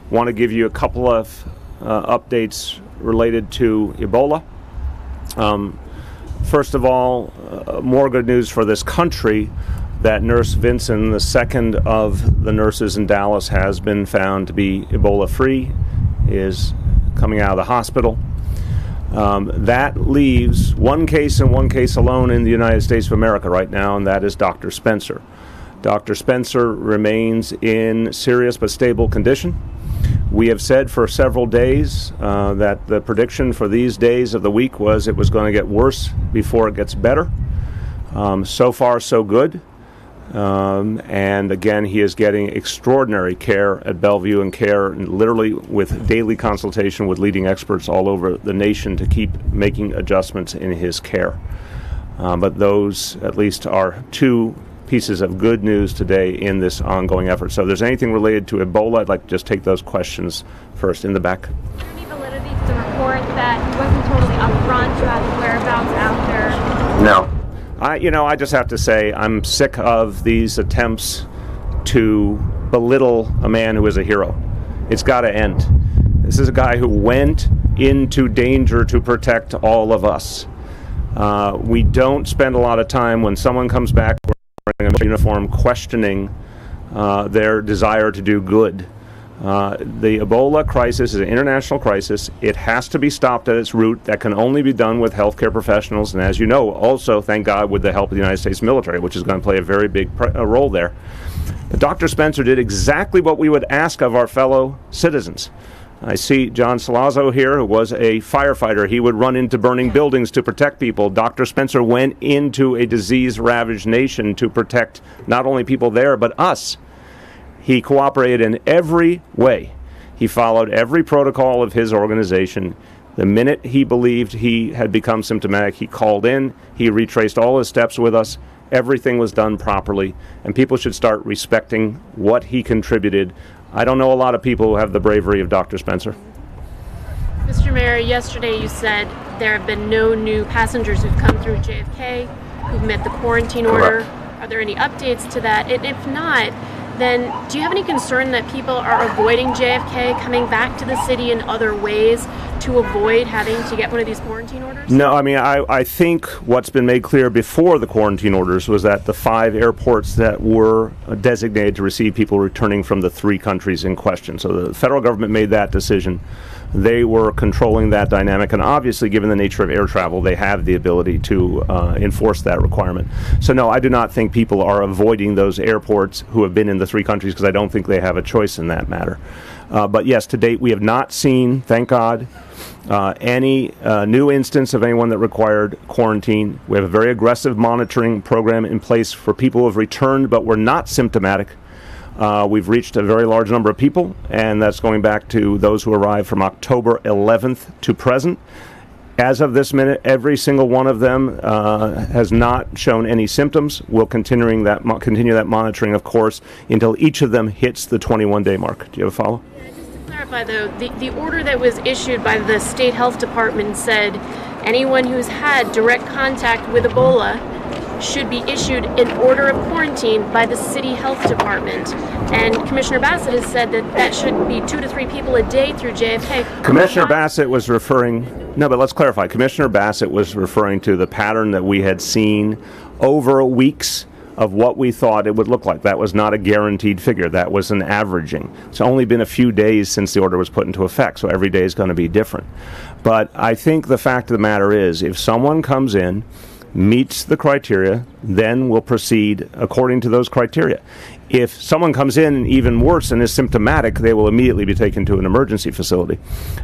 S1: Want to give you a couple of updates related to Ebola. First of all, more good news for this country. That Nurse Vinson, the second of the nurses in Dallas, has been found to be Ebola-free, is coming out of the hospital. That leaves one case and one case alone in the United States of America right now, and that is Dr. Spencer. Dr. Spencer remains in serious but stable condition. We have said for several days that the prediction for these days of the week was it was going to get worse before it gets better. So far, so good. And again, he is getting extraordinary care at Bellevue, and care literally with daily consultation with leading experts all over the nation to keep making adjustments in his care. But those, at least, are two pieces of good news today in this ongoing effort. So if there's anything related to Ebola, I'd like to just take those questions first. In the back.
S13: Is there any validity to the report that he wasn't totally upfront about his whereabouts after?
S1: No. I just have to say I'm sick of these attempts to belittle a man who is a hero. It's got to end. This is a guy who went into danger to protect all of us. We don't spend a lot of time when someone comes back wearing a uniform questioning their desire to do good. The Ebola crisis is an international crisis. It has to be stopped at its root. That can only be done with healthcare professionals, and as you know, also, thank God, with the help of the United States military, which is going to play a very big role there. But Dr. Spencer did exactly what we would ask of our fellow citizens. I see John Salazzo here, who was a firefighter. He would run into burning buildings to protect people. Dr. Spencer went into a disease-ravaged nation to protect not only people there, but us. He cooperated in every way. He followed every protocol of his organization. The minute he believed he had become symptomatic, he called in. He retraced all his steps with us. Everything was done properly, and people should start respecting what he contributed. I don't know a lot of people who have the bravery of Dr. Spencer.
S13: Mr. Mayor, yesterday you said there have been no new passengers who've come through JFK who've met the quarantine order. Correct. Are there any updates to that? And if not, then do you have any concern that people are avoiding JFK, coming back to the city in other ways to avoid having to get one of these quarantine orders?
S1: No, I think what's been made clear before the quarantine orders was that the 5 airports that were designated to receive people returning from the 3 countries in question. So the federal government made that decision. They were controlling that dynamic, and obviously, given the nature of air travel, they have the ability to enforce that requirement. So no, I do not think people are avoiding those airports who have been in the 3 countries, because I don't think they have a choice in that matter. But yes, to date, we have not seen, thank God, any new instance of anyone that required quarantine. We have a very aggressive monitoring program in place for people who have returned but were not symptomatic. We've reached a very large number of people, and that's going back to those who arrived from October 11th to present. As of this minute, every single one of them has not shown any symptoms. We'll continue that monitoring, of course, until each of them hits the 21-day mark. Do you have a follow?
S13: Yeah, just to clarify, though, the order that was issued by the state health department said anyone who's had direct contact with Ebola should be issued an order of quarantine by the city health department. And Commissioner Bassett has said that should be 2 to 3 people a day through JFK.
S1: Commissioner Bassett was referring, no, but let's clarify. Commissioner Bassett was referring to the pattern that we had seen over weeks of what we thought it would look like. That was not a guaranteed figure. That was an averaging. It's only been a few days since the order was put into effect, so every day is going to be different. But I think the fact of the matter is, if someone comes in, meets the criteria, then we'll proceed according to those criteria. If someone comes in even worse and is symptomatic, they will immediately be taken to an emergency facility.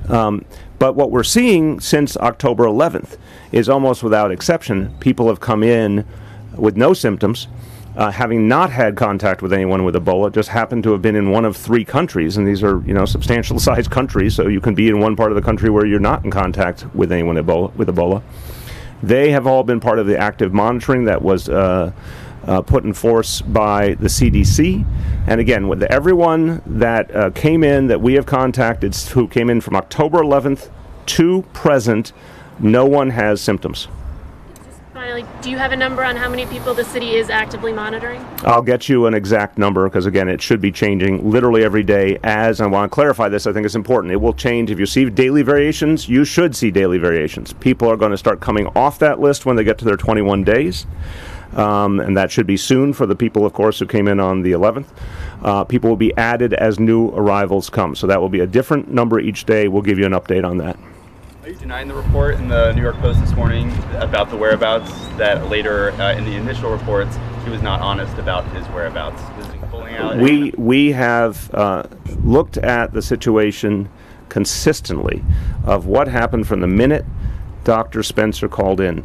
S1: But what we're seeing since October 11th is almost without exception, people have come in with no symptoms, having not had contact with anyone with Ebola, just happened to have been in one of 3 countries, and these are, substantial sized countries, so you can be in one part of the country where you're not in contact with anyone with Ebola. They have all been part of the active monitoring that was put in force by the CDC. And again, with everyone that came in that we have contacted, who came in from October 11th to present, no one has symptoms.
S13: Finally, do you have a number on how many people the city is actively monitoring?
S1: I'll get you an exact number, because again, it should be changing literally every day. As I want to clarify this, I think it's important. It will change. If you see daily variations, you should see daily variations. People are going to start coming off that list when they get to their 21 days. And that should be soon for the people, of course, who came in on the 11th. People will be added as new arrivals come. So that will be a different number each day. We'll give you an update on that.
S14: Are you denying the report in the New York Post this morning about the whereabouts that later in the initial reports he was not honest about his whereabouts? Was he pulling out?
S1: We have looked at the situation consistently of what happened from the minute Dr. Spencer called in.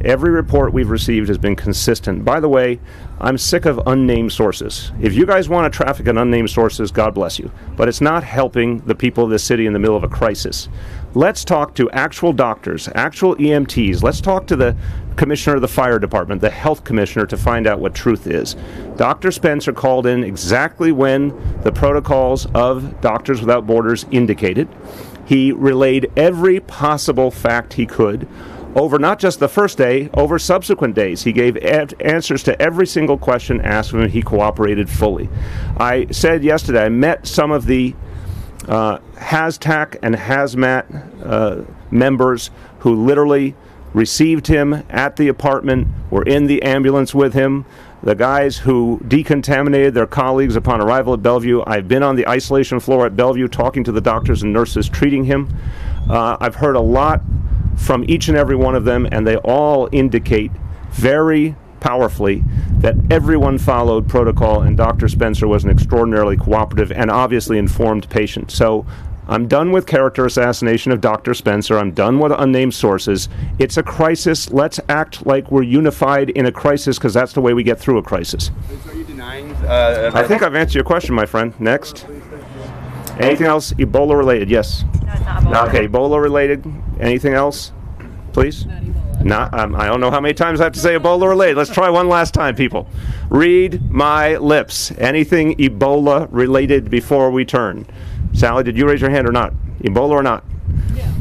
S1: Every report we've received has been consistent. By the way, I'm sick of unnamed sources. If you guys want to traffic in unnamed sources, God bless you. But it's not helping the people of this city in the middle of a crisis. Let's talk to actual doctors, actual EMTs. Let's talk to the commissioner of the fire department, the health commissioner, to find out what truth is. Dr. Spencer called in exactly when the protocols of Doctors Without Borders indicated. He relayed every possible fact he could over not just the first day, over subsequent days. He gave answers to every single question asked of him. He cooperated fully. I said yesterday I met some of the HazTac and Hazmat members who literally received him at the apartment, were in the ambulance with him, the guys who decontaminated their colleagues upon arrival at Bellevue. I've been on the isolation floor at Bellevue talking to the doctors and nurses treating him. I've heard a lot from each and every one of them, and they all indicate very powerfully that everyone followed protocol, and Dr. Spencer was an extraordinarily cooperative and obviously informed patient. So I'm done with character assassination of Dr. Spencer. I'm done with unnamed sources. It's a crisis. Let's act like we're unified in a crisis, because that's the way we get through a crisis.
S14: Are you denying?
S1: I think I've answered your question, my friend. Next. Anything else Ebola related? Yes.
S10: No, it's not Ebola.
S1: Okay, Ebola related. Anything else, please? Not. I don't know how many times I have to say Ebola related. Let's try one last time, people. Read my lips. Anything Ebola related before we turn. Sally, did you raise your hand or not? Ebola or not?
S10: Yeah.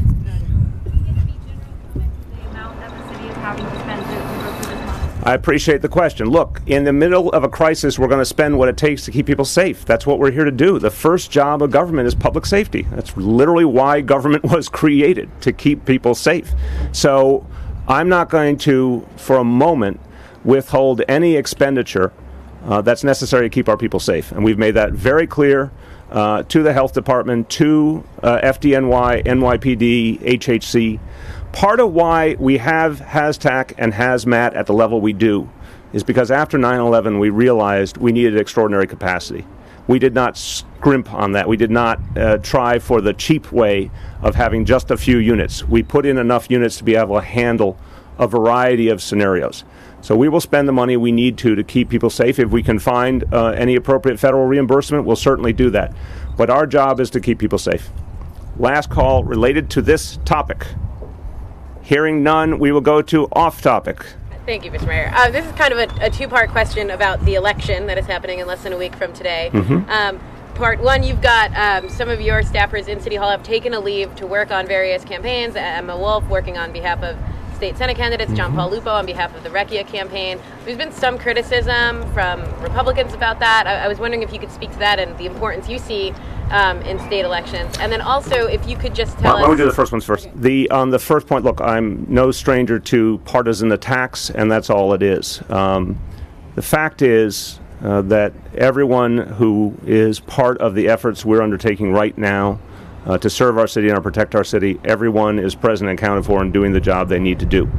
S1: I appreciate the question. Look, in the middle of a crisis, we're going to spend what it takes to keep people safe. That's what we're here to do. The first job of government is public safety. That's literally why government was created, to keep people safe. So I'm not going to, for a moment, withhold any expenditure that's necessary to keep our people safe. And we've made that very clear to the health department, to FDNY, NYPD, HHC. Part of why we have HazTac and Hazmat at the level we do is because after 9/11 we realized we needed extraordinary capacity. We did not scrimp on that. We did not try for the cheap way of having just a few units. We put in enough units to be able to handle a variety of scenarios. So we will spend the money we need to keep people safe. If we can find any appropriate federal reimbursement, we'll certainly do that. But our job is to keep people safe. Last call related to this topic. Hearing none, we will go to off topic.
S15: Thank you, Mr. Mayor. This is kind of a two-part question about the election that is happening in less than a week from today. Part one, you've got some of your staffers in City Hall have taken a leave to work on various campaigns. Emma Wolf working on behalf of state Senate candidates, John Paul Lupo on behalf of the Recchia campaign. There's been some criticism from Republicans about that. I was wondering if you could speak to that and the importance you see in state elections. And then also, if you could just tell us...
S1: Why don't we do the first ones first? On the first point, look, I'm no stranger to partisan attacks, and that's all it is. The fact is that everyone who is part of the efforts we're undertaking right now to serve our city and protect our city, everyone is present and accounted for and doing the job they need to do.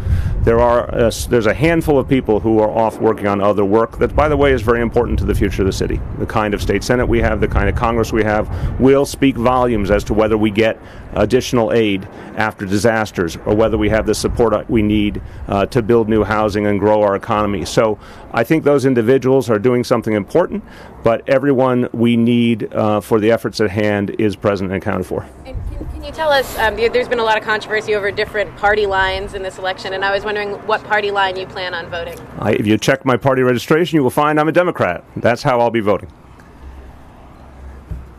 S1: There's a handful of people who are off working on other work that, by the way, is very important to the future of the city. The kind of state senate we have, the kind of Congress we have, will speak volumes as to whether we get additional aid after disasters or whether we have the support we need to build new housing and grow our economy. So I think those individuals are doing something important, but everyone we need for the efforts at hand is present and accounted for.
S15: And can you tell us, there's been a lot of controversy over different party lines in this election, and I was wondering what party line you plan on voting.
S1: If you check my party registration, you will find I'm a Democrat. That's how I'll be voting.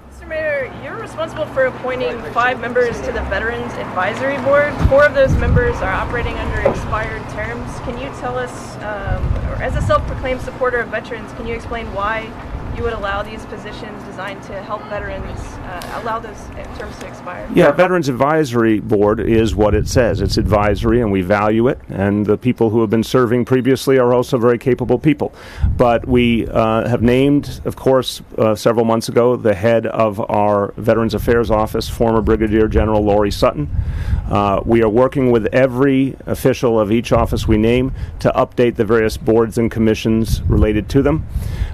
S16: Mr. Mayor, you're responsible for appointing 5 members to the Veterans Advisory Board. 4 of those members are operating under expired terms. Can you tell us, or as a self-proclaimed supporter of veterans, can you explain why you would allow these positions designed to help veterans, allow those terms to expire?
S1: Yeah, Veterans Advisory Board is what it says. It's advisory, and we value it. And the people who have been serving previously are also very capable people. But we have named, of course, several months ago, the head of our Veterans Affairs Office, former Brigadier General Lori Sutton. We are working with every official of each office we name to update the various boards and commissions related to them.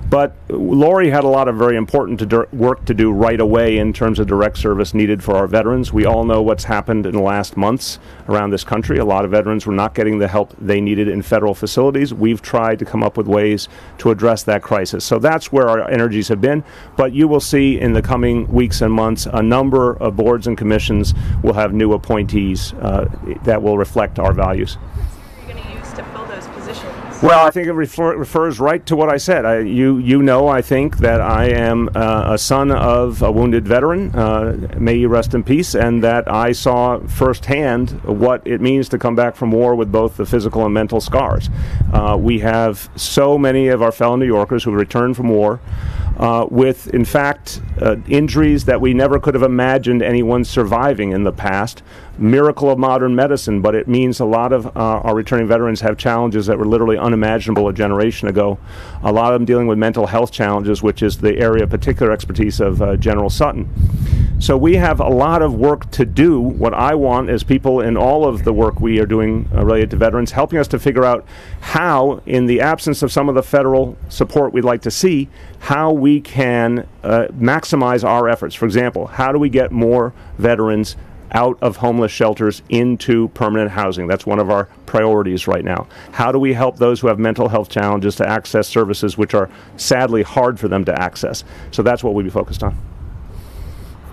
S1: But Lori had a lot of very important work to do right away in terms of direct service needed for our veterans. We all know what's happened in the last months around this country. A lot of veterans were not getting the help they needed in federal facilities. We've tried to come up with ways to address that crisis. So that's where our energies have been. But you will see in the coming weeks and months a number of boards and commissions will have new appointees that will reflect our values.
S16: What are you going to use to fill those positions?
S1: Well, I think it refers right to what I said. You know, I think that I am a son of a wounded veteran, may he rest in peace, and that I saw firsthand what it means to come back from war with both the physical and mental scars. We have so many of our fellow New Yorkers who returned from war with, in fact, injuries that we never could have imagined anyone surviving in the past. Miracle of modern medicine, but it means a lot of our returning veterans have challenges that were literally unimaginable a generation ago. A lot of them dealing with mental health challenges, which is the area of particular expertise of General Sutton. So we have a lot of work to do. What I want is people in all of the work we are doing related to veterans, helping us to figure out how, in the absence of some of the federal support we'd like to see, how we can maximize our efforts. For example, how do we get more veterans out of homeless shelters into permanent housing? That's one of our priorities right now. How do we help those who have mental health challenges to access services which are sadly hard for them to access? So that's what we'll be focused on.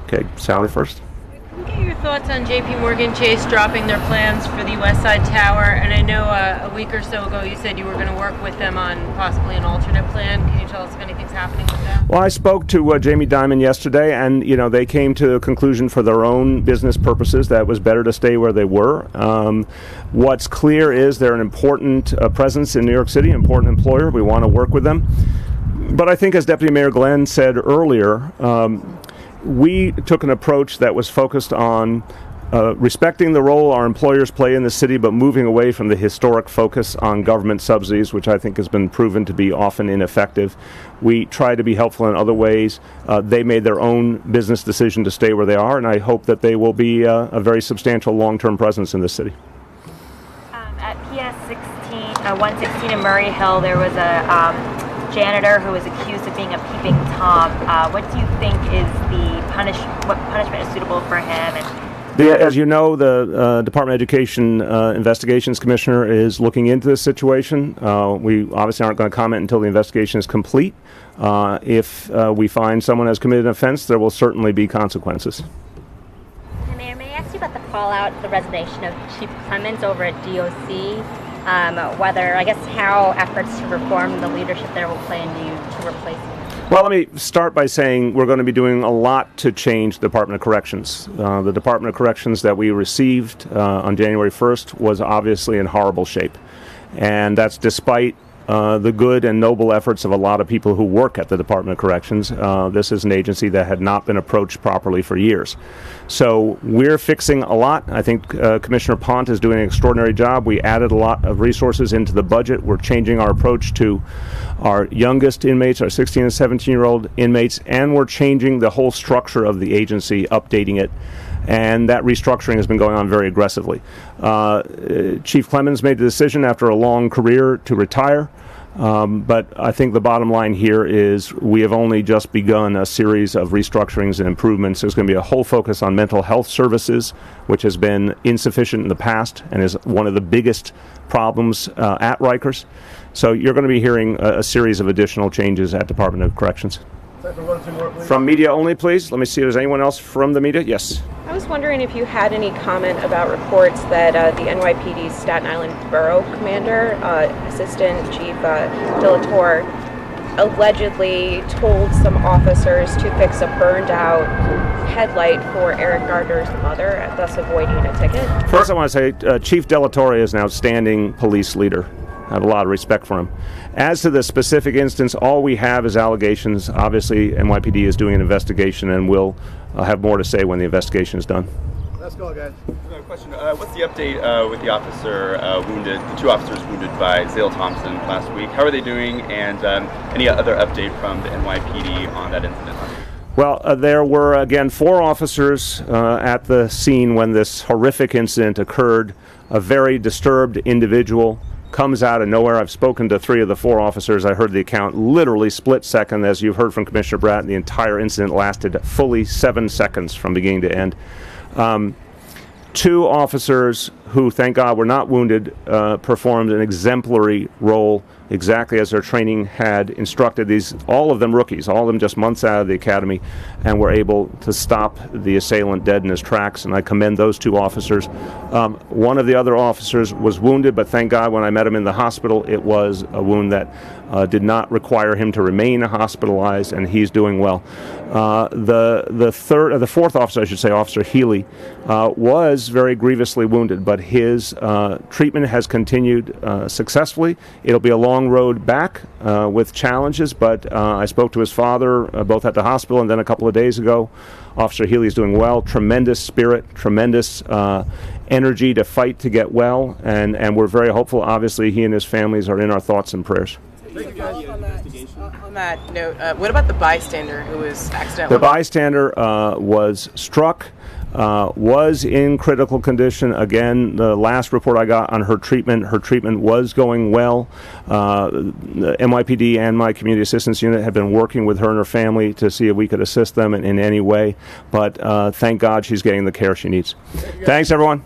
S1: Okay, Sally first.
S8: Can we get your thoughts on JP Morgan Chase dropping their plans for the West Side Tower? And I know a week or so ago you said you were going to work with them on possibly an alternate plan. Can you tell us if anything's happening with that?
S1: Well, I spoke to Jamie Dimon yesterday, and they came to a conclusion for their own business purposes that it was better to stay where they were. What's clear is they're an important presence in New York City, an important employer. We want to work with them. But I think, as Deputy Mayor Glenn said earlier, we took an approach that was focused on respecting the role our employers play in the city, but moving away from the historic focus on government subsidies, which I think has been proven to be often ineffective. We try to be helpful in other ways. They made their own business decision to stay where they are, and I hope that they will be a very substantial long-term presence in this city.
S17: At PS 116 in Murray Hill, there was a janitor who was accused of being a peeping Tom. What do you think is what punishment is suitable for him?
S1: As you know, the Department of Education Investigations Commissioner is looking into this situation. We obviously aren't going to comment until the investigation is complete. If we find someone has committed an offense, there will certainly be consequences.
S17: Mayor, may I ask you about the fallout, the resignation of Chief Clemens over at DOC? How efforts to reform the leadership there will play into you to replace him?
S1: Well, let me start by saying we're going to be doing a lot to change the Department of Corrections. The Department of Corrections that we received on January 1st was obviously in horrible shape. And that's despite the good and noble efforts of a lot of people who work at the Department of Corrections. This is an agency that had not been approached properly for years. So we're fixing a lot. I think Commissioner Pont is doing an extraordinary job. We added a lot of resources into the budget. We're changing our approach to our youngest inmates, our 16 and 17-year-old inmates, and we're changing the whole structure of the agency, updating it. And that restructuring has been going on very aggressively. Chief Clemens made the decision after a long career to retire. But I think the bottom line here is we have only just begun a series of restructurings and improvements. There's going to be a whole focus on mental health services, which has been insufficient in the past and is one of the biggest problems at Rikers. So you're going to be hearing a series of additional changes at Department of Corrections. From media only, please. Let me see if there's anyone else from the media. Yes.
S10: I was wondering if you had any comment about reports that the NYPD's Staten Island Borough Commander, Assistant Chief Delatorre, allegedly told some officers to fix a burned-out headlight for Eric Gardner's mother, thus avoiding a ticket.
S1: First, I want to say Chief Delatorre is an outstanding police leader. I have a lot of respect for him. As to the specific instance, all we have is allegations. Obviously, NYPD is doing an investigation, and we'll have more to say when the investigation is done.
S14: Let's go, guys. Another question. What's the update with the officer wounded, the 2 officers wounded by Zale Thompson last week? How are they doing? And any other update from the NYPD on that incident?
S1: Well, there were, again, 4 officers at the scene when this horrific incident occurred. A very disturbed individual comes out of nowhere. I've spoken to 3 of the 4 officers. I heard the account literally split second. As you've heard from Commissioner Bratton, the entire incident lasted fully 7 seconds from beginning to end. 2 officers who, thank God, were not wounded, performed an exemplary role exactly as their training had instructed. All of them rookies, all of them just months out of the academy, and were able to stop the assailant dead in his tracks, and I commend those 2 officers. One of the other officers was wounded, but thank God when I met him in the hospital, it was a wound that did not require him to remain hospitalized, and he's doing well. The 4th officer, I should say, Officer Healy, was very grievously wounded, but his treatment has continued successfully. It'll be a long road back with challenges, but I spoke to his father both at the hospital and then a couple of days ago. Officer Healy is doing well. Tremendous spirit, tremendous energy to fight to get well, and we're very hopeful. Obviously, he and his families are in our thoughts and prayers.
S6: On that note, what about the bystander who was accidentally?
S1: The bystander was struck, was in critical condition. Again, the last report I got on her treatment was going well. The NYPD and my community assistance unit have been working with her and her family to see if we could assist them in any way. But thank God she's getting the care she needs. Thanks, everyone.